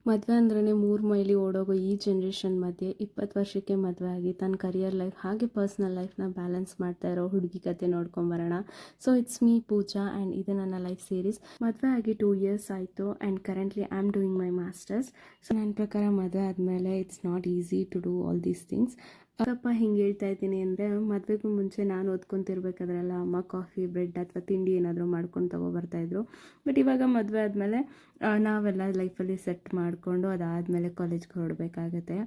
ಮದುವೆ ಅಂದ್ರೇ 3 ಮೈಲಿ ಓಡೋಗೋ ಈ ಜನ್ರೇಷನ್ ಮಧ್ಯೆ 20 ವರ್ಷಕ್ಕೆ ಮದುವೆ ಆಗಿ ತನ್ನ ಕರಿಯರ್ ಲೈಫ್ ಹಾಗೆ ಪರ್ಸ್ನಲ್ ಲೈಫ್ನ ಬ್ಯಾಲೆನ್ಸ್ ಮಾಡ್ತಾ ಇರೋ ಹುಡುಗಿ ಕತೆ ನೋಡ್ಕೊಂಬರೋಣ. So it's me Pooja and ಇದು ನನ್ನ ಲೈಫ್ ಸೀರೀಸ್. ಮದುವೆ ಆಗಿ 2 ಇಯರ್ಸ್ ಆಯಿತು and currently I am doing my masters. So ನನ್ನ ಪ್ರಕಾರ ಮದುವೆ ಆದಮೇಲೆ it's not easy to do all these things. ಅದಪ್ಪ ಹಿಂಗೆ ಹೇಳ್ತಾ ಇದ್ದೀನಿ ಅಂದರೆ, ಮದುವೆಗೂ ಮುಂಚೆ ನಾನು ಓದ್ಕೊತಿರ್ಬೇಕಾದ್ರೆಲ್ಲ ಅಮ್ಮ ಕಾಫಿ ಬ್ರೆಡ್ ಅಥವಾ ತಿಂಡಿ ಏನಾದರೂ ಮಾಡ್ಕೊಂಡು ತೊಗೊಬರ್ತಾಯಿದ್ರು. ಬಟ್ ಇವಾಗ ಮದುವೆ ಆದಮೇಲೆ ನಾವೆಲ್ಲ ಲೈಫಲ್ಲಿ ಸೆಟ್ ಮಾಡಿಕೊಂಡು ಅದಾದಮೇಲೆ ಕಾಲೇಜ್ಗೆ ಹೊರಡಬೇಕಾಗತ್ತೆ.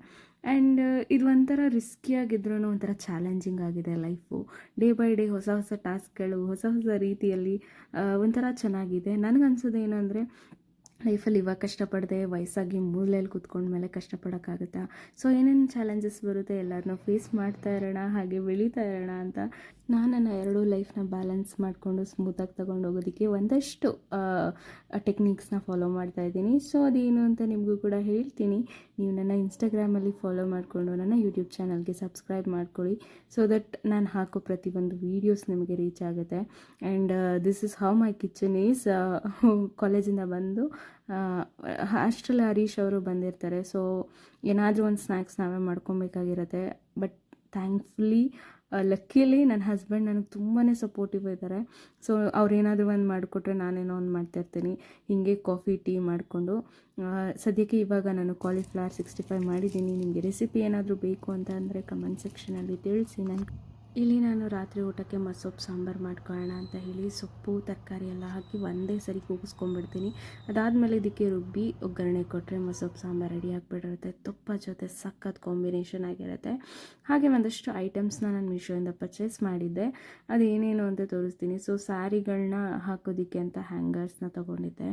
ಆ್ಯಂಡ್ ಇದು ಒಂಥರ ರಿಸ್ಕಿಯಾಗಿದ್ರೂ ಒಂಥರ ಚಾಲೆಂಜಿಂಗ್ ಆಗಿದೆ ಲೈಫು. ಡೇ ಬೈ ಡೇ ಹೊಸ ಹೊಸ ಟಾಸ್ಕ್ಗಳು, ಹೊಸ ಹೊಸ ರೀತಿಯಲ್ಲಿ ಒಂಥರ ಚೆನ್ನಾಗಿದೆ. ನನಗನ್ಸೋದು ಏನಂದರೆ, ಲೈಫಲ್ಲಿ ಇವಾಗ ಕಷ್ಟಪಡದೆ ವಯಸ್ಸಾಗಿ ಮೂಲೆಯಲ್ಲಿ ಕೂತ್ಕೊಂಡ್ಮೇಲೆ ಕಷ್ಟಪಡೋಕ್ಕಾಗುತ್ತಾ? ಸೊ ಏನೇನು ಚಾಲೆಂಜಸ್ ಬರುತ್ತೆ ಎಲ್ಲರನ್ನೂ ಫೇಸ್ ಮಾಡ್ತಾ ಇರೋಣ, ಹಾಗೆ ಬೆಳೀತಾ ಇರೋಣ ಅಂತ ನಾನು ನನ್ನ ಎರಡೂ ಲೈಫ್ನ ಬ್ಯಾಲೆನ್ಸ್ ಮಾಡಿಕೊಂಡು ಸ್ಮೂತಾಗಿ ತೊಗೊಂಡು ಹೋಗೋದಕ್ಕೆ ಒಂದಷ್ಟು ಟೆಕ್ನಿಕ್ಸ್ನ ಫಾಲೋ ಮಾಡ್ತಾ ಇದ್ದೀನಿ. ಸೊ ಅದೇನು ಅಂತ ನಿಮಗೂ ಕೂಡ ಹೇಳ್ತೀನಿ. ನೀವು ನನ್ನ ಇನ್ಸ್ಟಾಗ್ರಾಮಲ್ಲಿ ಫಾಲೋ ಮಾಡಿಕೊಂಡು ನನ್ನ ಯೂಟ್ಯೂಬ್ ಚಾನಲ್ಗೆ ಸಬ್ಸ್ಕ್ರೈಬ್ ಮಾಡ್ಕೊಳ್ಳಿ. ಸೊ ದಟ್ ನಾನು ಹಾಕೋ ಪ್ರತಿಯೊಂದು ವೀಡಿಯೋಸ್ ನಿಮಗೆ ರೀಚ್ ಆಗುತ್ತೆ. And this is how my kitchen is. ಕಾಲೇಜಿಂದ ಬಂದು ಹಾಸ್ಟೆಲ್ ಹರೀಶ್ ಅವರು ಬಂದಿರ್ತಾರೆ. ಸೊ ಏನಾದರೂ ಒಂದು ಸ್ನ್ಯಾಕ್ಸ್ ನಾವೇ ಮಾಡ್ಕೊಬೇಕಾಗಿರುತ್ತೆ. ಬಟ್ ಥ್ಯಾಂಕ್ಫುಲಿ ಲಕ್ಕಿಲಿ ನನ್ನ ಹಸ್ಬೆಂಡ್ ನನಗೆ ತುಂಬಾ ಸಪೋರ್ಟಿವ್ ಇದ್ದಾರೆ. ಸೊ ಅವ್ರೇನಾದರೂ ಒಂದು ಮಾಡಿಕೊಟ್ರೆ ನಾನೇನೋ ಒಂದು ಮಾಡ್ತಾಯಿರ್ತೀನಿ. ಹೀಗೆ ಕಾಫಿ ಟೀ ಮಾಡಿಕೊಂಡು ಸದ್ಯಕ್ಕೆ ಇವಾಗ ನಾನು ಕಾಲಿಫ್ಲವರ್ 65 ಮಾಡಿದ್ದೀನಿ. ನಿಮಗೆ ರೆಸಿಪಿ ಏನಾದರೂ ಬೇಕು ಅಂತ ಅಂದರೆ ಕಮೆಂಟ್ ಸೆಕ್ಷನಲ್ಲಿ ತಿಳಿಸಿ. ಇಲ್ಲಿ ನಾನು ರಾತ್ರಿ ಊಟಕ್ಕೆ ಮಸೊಪ್ಪು ಸಾಂಬಾರು ಮಾಡ್ಕೊಳ್ಳೋಣ ಅಂತ ಹೇಳಿ ಸೊಪ್ಪು ತರಕಾರಿ ಎಲ್ಲ ಹಾಕಿ ಒಂದೇ ಸರಿ ಕೂಗಿಸ್ಕೊಂಡ್ಬಿಡ್ತೀನಿ. ಅದಾದಮೇಲೆ ಇದಕ್ಕೆ ರುಬ್ಬಿ ಒಗ್ಗರಣೆ ಕೊಟ್ಟರೆ ಮಸೊಪ್ಪು ಸಾಂಬಾರು ರೆಡಿ ಆಗಿಬಿಟ್ಟಿರುತ್ತೆ. ತುಪ್ಪ ಜೊತೆ ಸಖತ್ ಕಾಂಬಿನೇಷನ್ ಆಗಿರುತ್ತೆ. ಹಾಗೆ ಒಂದಷ್ಟು ಐಟಮ್ಸ್ನ ನಾನು ಮೀಶೋಯಿಂದ ಪರ್ಚೇಸ್ ಮಾಡಿದ್ದೆ. ಅದೇನೇನು ಅಂತ ತೋರಿಸ್ತೀನಿ. ಸೊ ಸ್ಯಾರಿಗಳನ್ನ ಹಾಕೋದಕ್ಕೆ ಅಂತ ಹ್ಯಾಂಗರ್ಸ್ನ ತೊಗೊಂಡಿದ್ದೆ.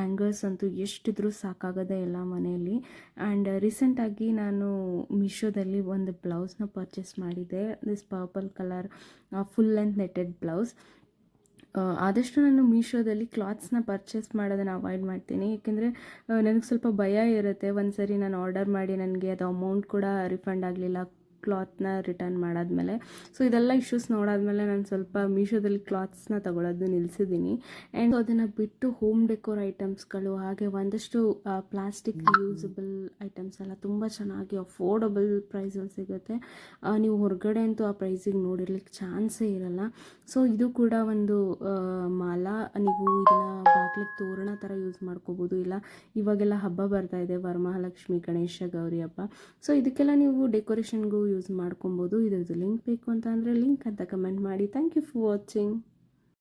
ಆ್ಯಂಗರ್ಸ್ ಅಂತೂ ಎಷ್ಟಿದ್ರೂ ಸಾಕಾಗೋದೇ ಇಲ್ಲ ಮನೆಯಲ್ಲಿ. ಆ್ಯಂಡ್ ರೀಸೆಂಟಾಗಿ ನಾನು ಮೀಶೋದಲ್ಲಿ ಒಂದು ಬ್ಲೌಸ್ನ ಪರ್ಚೇಸ್ ಮಾಡಿದ್ದೆ. This purple colour full length netted blouse. ಆದಷ್ಟು ನಾನು ಮೀಶೋದಲ್ಲಿ ಕ್ಲಾತ್ಸ್ನ ಪರ್ಚೇಸ್ ಮಾಡೋದನ್ನು ಅವಾಯ್ಡ್ ಮಾಡ್ತೀನಿ. ಏಕೆಂದರೆ ನನಗೆ ಸ್ವಲ್ಪ ಭಯ ಇರುತ್ತೆ. ಒಂದು ಸರಿ ನಾನು ಆರ್ಡರ್ ಮಾಡಿ ನನಗೆ ಅದು ಅಮೌಂಟ್ ಕೂಡ ರಿಫಂಡ್ ಆಗಲಿಲ್ಲ ಕ್ಲಾತ್ನ ರಿಟರ್ನ್ ಮಾಡಾದಮೇಲೆ. ಸೊ ಇದೆಲ್ಲ ಇಶ್ಯೂಸ್ ನೋಡಾದ್ಮೇಲೆ ನಾನು ಸ್ವಲ್ಪ ಮೀಶೋದಲ್ಲಿ ಕ್ಲಾತ್ಸ್ನ ತೊಗೊಳೋದು ನಿಲ್ಲಿಸಿದ್ದೀನಿ. ಆ್ಯಂಡ್ ಅದನ್ನು ಬಿಟ್ಟು ಹೋಮ್ ಡೆಕೋರ್ ಐಟಮ್ಸ್ಗಳು, ಹಾಗೆ ಒಂದಷ್ಟು ಪ್ಲಾಸ್ಟಿಕ್ ಯೂಸಬಲ್ ಐಟಮ್ಸ್ ಎಲ್ಲ ತುಂಬ ಚೆನ್ನಾಗಿ ಅಫೋರ್ಡಬಲ್ ಪ್ರೈಸಲ್ಲಿ ಸಿಗುತ್ತೆ. ನೀವು ಹೊರಗಡೆ ಅಂತೂ ಆ ಪ್ರೈಸಿಗೆ ನೋಡಿರ್ಲಿಕ್ಕೆ ಚಾನ್ಸೇ ಇರಲ್ಲ. ಸೊ ಇದು ಕೂಡ ಒಂದು ಮಾಲ. ನೀವು ಇದನ್ನು ಬಾಗಿಲಿಗೆ ತೋರಣ ಥರ ಯೂಸ್ ಮಾಡ್ಕೋಬೋದು. ಇಲ್ಲ ಇವಾಗೆಲ್ಲ ಹಬ್ಬ ಬರ್ತಾಯಿದೆ, ವರಮಹಾಲಕ್ಷ್ಮಿ, ಗಣೇಶ, ಗೌರಿ ಹಬ್ಬ. ಸೊ ಇದಕ್ಕೆಲ್ಲ ನೀವು ಡೆಕೋರೇಷನ್ಗೂ ಯೂಸ್ ಮಾಡ್ಕೊಬೋದು. ಇದ್ರದ್ದು ಲಿಂಕ್ ಬೇಕು ಅಂತ ಅಂದರೆ ಲಿಂಕ್ ಅಂತ ಕಮೆಂಟ್ ಮಾಡಿ. Thank you for watching.